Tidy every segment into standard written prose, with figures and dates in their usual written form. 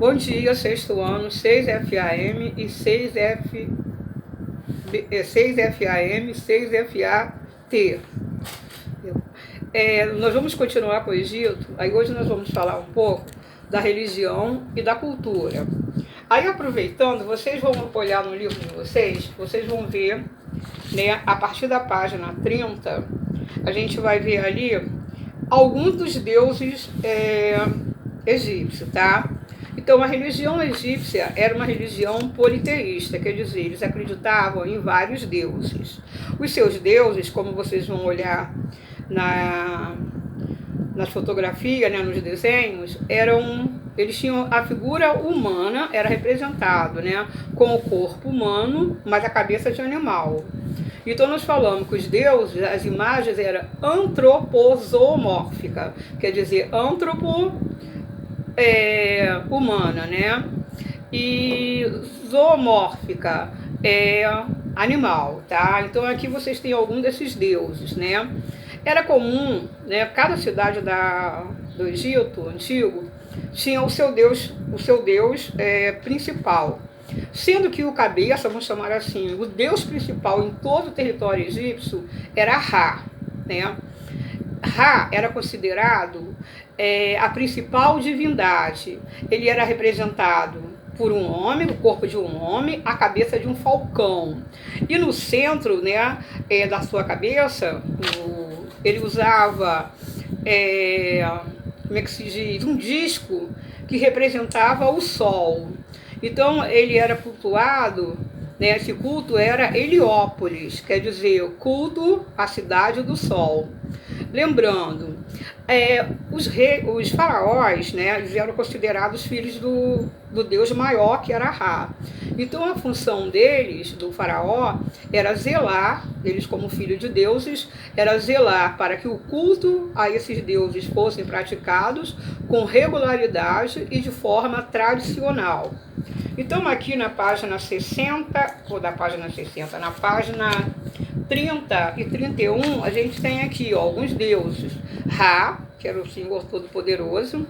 Bom dia, sexto ano, 6FAM e 6FAM, 6FAT. Nós vamos continuar com o Egito. Aí hoje nós vamos falar um pouco da religião e da cultura. Aí, aproveitando, vocês vão olhar no livro de vocês vão ver, né, a partir da página 30, a gente vai ver ali alguns dos deuses egípcios, tá? Então, a religião egípcia era uma religião politeísta, quer dizer, eles acreditavam em vários deuses. Os seus deuses, como vocês vão olhar nas fotografias, né, nos desenhos, eles tinham a figura humana, era representado, né, com o corpo humano, mas a cabeça de animal. Então nós falamos que os deuses, as imagens eram antroposomórficas, quer dizer, humana, né? E zoomórfica é animal, tá? Então aqui vocês têm algum desses deuses, né? Era comum, né? Cada cidade do Egito antigo tinha o seu deus principal. Sendo que o cabeça, vamos chamar assim, o deus principal em todo o território egípcio era Ra, né? Ra era considerado a principal divindade. Ele era representado por um homem, o corpo de um homem, a cabeça de um falcão. E no centro, né, da sua cabeça, ele usava, como é que se diz, um disco que representava o sol. Então ele era cultuado, né, esse culto era Heliópolis, quer dizer, culto à cidade do sol. Lembrando, os faraós, né, eles eram considerados filhos do deus maior, que era Ra. Então a função deles, do faraó, era zelar, eles como filhos de deuses, era zelar para que o culto a esses deuses fossem praticados com regularidade e de forma tradicional. Então aqui na página 60, ou da página 60, na página 30 e 31, a gente tem aqui alguns deuses. Ra, que era o Senhor Todo-Poderoso,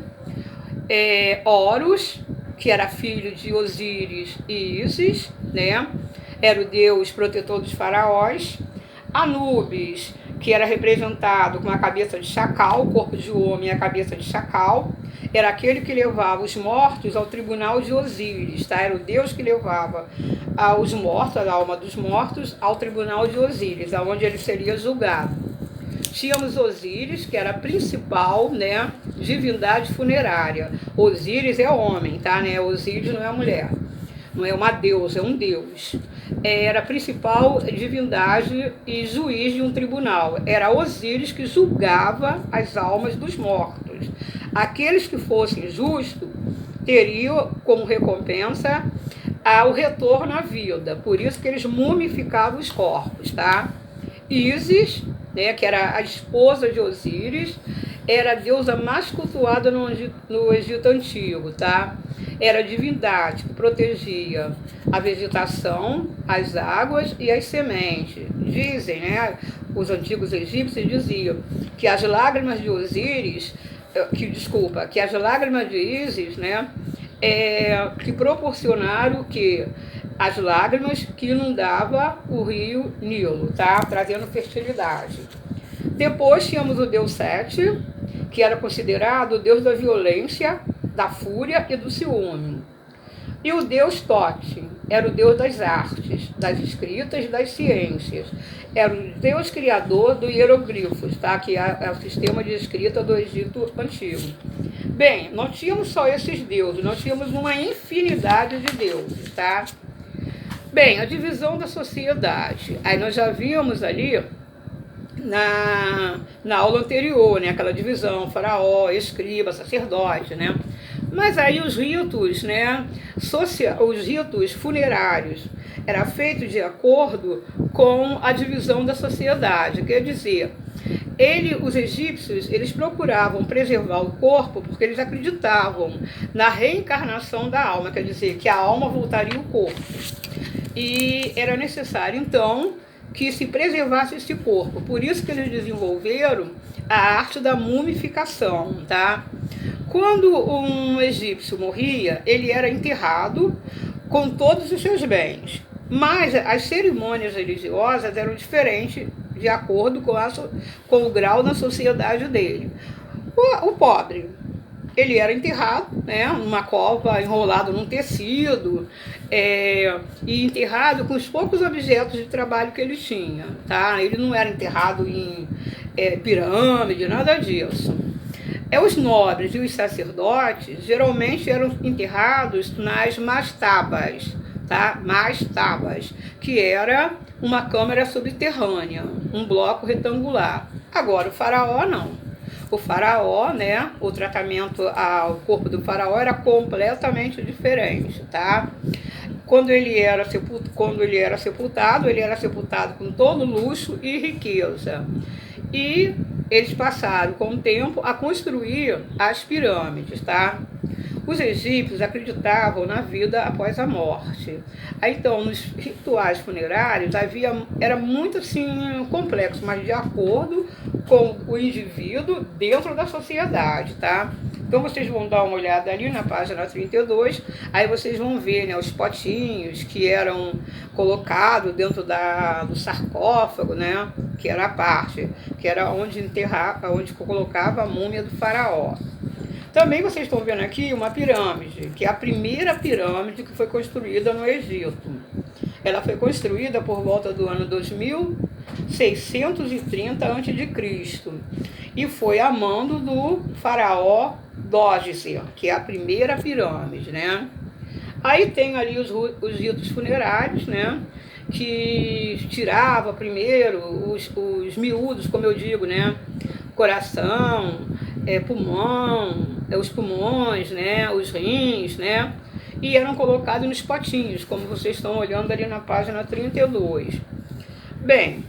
Horus, que era filho de Osíris e Ísis, né? Era o deus protetor dos faraós. Anubis, que era representado com a cabeça de chacal, o corpo de homem e a cabeça de chacal, era aquele que levava os mortos ao tribunal de Osíris, tá? Era o deus que levava os mortos, a alma dos mortos, ao tribunal de Osíris, aonde ele seria julgado. Tínhamos Osíris, que era a principal, né, divindade funerária. Osíris é homem, tá? Né? Osíris não é mulher. Não é uma deusa, é um deus. Era a principal divindade e juiz de um tribunal. Era Osíris que julgava as almas dos mortos. Aqueles que fossem justos teriam como recompensa o retorno à vida. Por isso que eles mumificavam os corpos, tá? Ísis, né, que era a esposa de Osíris, era a deusa mais cultuada no Egito Antigo, tá? Era a divindade que protegia a vegetação, as águas e as sementes. Dizem, né, os antigos egípcios diziam que as lágrimas de Osíris, que as lágrimas de Ísis, né, que proporcionaram que as lágrimas que inundava o rio Nilo, tá? Trazendo fertilidade. Depois tínhamos o deus Sete, que era considerado o deus da violência, da fúria e do ciúme. E o deus Tote era o deus das artes, das escritas e das ciências. Era o deus criador do hieroglifos, tá? Que é o sistema de escrita do Egito Antigo. Bem, não tínhamos só esses deuses, nós tínhamos uma infinidade de deuses, tá? Bem, a divisão da sociedade. Aí nós já vimos ali na aula anterior, né? Aquela divisão, faraó, escriba, sacerdote, né? Mas aí os ritos, né? Os ritos funerários era feito de acordo com a divisão da sociedade. Quer dizer, os egípcios, eles procuravam preservar o corpo porque eles acreditavam na reencarnação da alma, quer dizer, que a alma voltaria ao corpo. E era necessário, então, que se preservasse esse corpo. Por isso que eles desenvolveram a arte da mumificação, tá? Quando um egípcio morria, ele era enterrado com todos os seus bens. Mas as cerimônias religiosas eram diferentes de acordo com o grau da sociedade dele. O pobre, ele era enterrado, né, numa cova, enrolado num tecido, e enterrado com os poucos objetos de trabalho que ele tinha, tá? Ele não era enterrado em pirâmide, nada disso. Os nobres e os sacerdotes geralmente eram enterrados nas mastabas, tá? Mastabas, que era uma câmara subterrânea, um bloco retangular. Agora, o faraó não. O faraó, né, o tratamento ao corpo do faraó era completamente diferente, tá? Quando ele era sepultado, ele era sepultado com todo luxo e riqueza. E eles passaram, com o tempo, a construir as pirâmides, tá? Os egípcios acreditavam na vida após a morte. Então, nos rituais funerários, era muito assim, complexo, mas de acordo com o indivíduo dentro da sociedade, tá? Então, vocês vão dar uma olhada ali na página 32, aí vocês vão ver, né, os potinhos que eram colocados dentro do sarcófago, né, que era a parte, que era onde colocava a múmia do faraó. Também vocês estão vendo aqui uma pirâmide, que é a primeira pirâmide que foi construída no Egito. Ela foi construída por volta do ano 2630 a.C. e foi a mando do faraó Dógice, que é a primeira pirâmide, né? Aí tem ali os ritos funerários, né? Que tirava primeiro os miúdos, como eu digo, né? Coração, pulmão, os pulmões, né? Os rins, né? E eram colocados nos potinhos, como vocês estão olhando ali na página 32. Bem,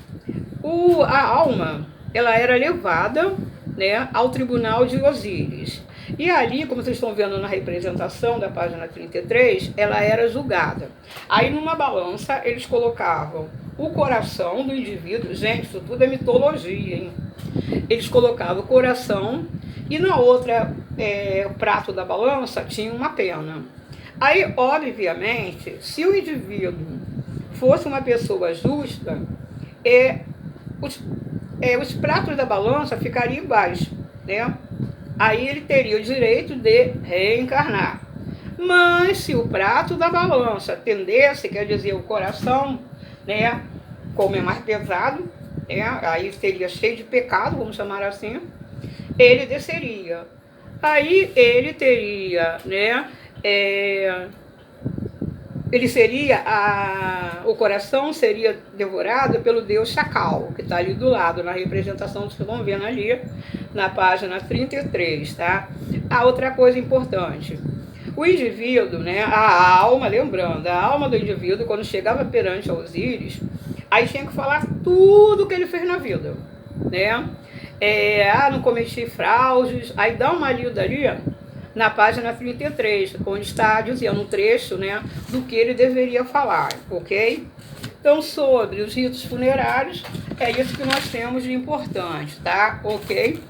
a alma, ela era levada, né, ao tribunal de Osíris. E ali, como vocês estão vendo na representação da página 33, ela era julgada. Aí numa balança eles colocavam o coração do indivíduo, gente, isso tudo é mitologia, hein? Eles colocavam o coração e na outra prato da balança tinha uma pena. Aí, obviamente, se o indivíduo fosse uma pessoa justa, os pratos da balança ficariam embaixo, né? Aí ele teria o direito de reencarnar. Mas se o prato da balança tendesse, quer dizer, o coração, né, como é mais pesado, né, aí seria cheio de pecado, vamos chamar assim, ele desceria. Aí ele teria, né, o coração seria devorado pelo deus Chacal, que está ali do lado, na representação que vocês estão vendo ali, na página 33, tá? A outra coisa importante, o indivíduo, né, a alma, lembrando, a alma do indivíduo, quando chegava perante a Osíris, aí tinha que falar tudo que ele fez na vida, né? Não cometi fraudes, aí dá uma lida ali, na página 33, onde está dizendo um trecho, né, do que ele deveria falar, ok? Então, sobre os ritos funerários, é isso que nós temos de importante, tá? Ok?